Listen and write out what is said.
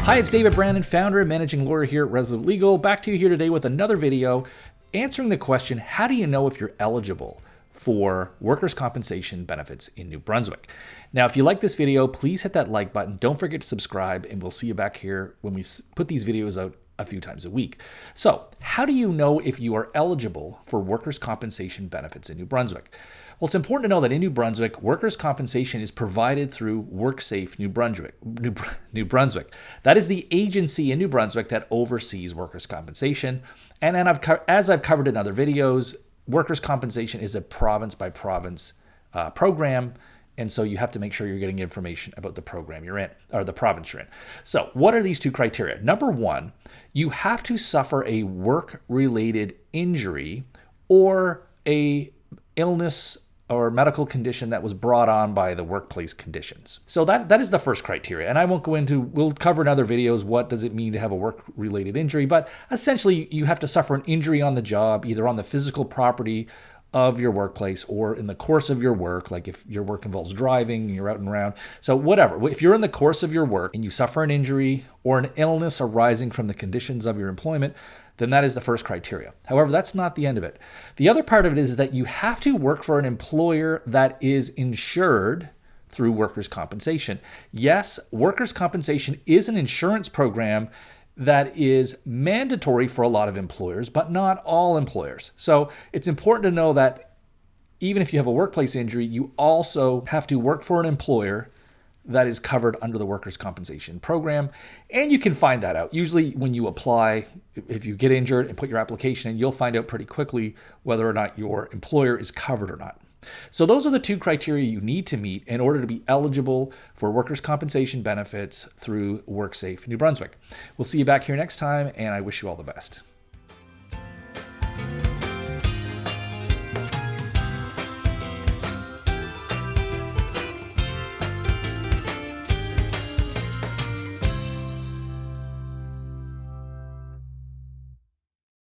Hi, it's David Brandon, founder and managing lawyer here at Resolute Legal. Back to you here today with another video answering the question, how do you know if you're eligible for workers' compensation benefits in New Brunswick? Now, if you like this video, please hit that like button. Don't forget to subscribe, and we'll see you back here when we put these videos out a few times a week. So, how do you know if you are eligible for workers' compensation benefits in New Brunswick? Well, it's important to know that in New Brunswick, workers' compensation is provided through WorkSafe New Brunswick. That is the agency in New Brunswick that oversees workers' compensation. And as I've covered in other videos, workers' compensation is a province-by-province program. And so you have to make sure you're getting information about the program you're in, or the province you're in. So what are these two criteria? Number one, you have to suffer a work-related injury or a illness or medical condition that was brought on by the workplace conditions. So that is the first criteria. And I won't go into, we'll cover in other videos, what does it mean to have a work-related injury, but essentially you have to suffer an injury on the job, either on the physical property of your workplace or in the course of your work, like if your work involves driving, you're out and around. So whatever, if you're in the course of your work and you suffer an injury or an illness arising from the conditions of your employment, then that is the first criteria. However, that's not the end of it. The other part of it is that you have to work for an employer that is insured through workers' compensation. Yes, workers' compensation is an insurance program that is mandatory for a lot of employers, but not all employers. So it's important to know that even if you have a workplace injury, you also have to work for an employer that is covered under the workers' compensation program. And you can find that out. Usually when you apply, if you get injured and put your application in, you'll find out pretty quickly whether or not your employer is covered or not. So those are the two criteria you need to meet in order to be eligible for workers' compensation benefits through WorkSafe New Brunswick. We'll see you back here next time, and I wish you all the best.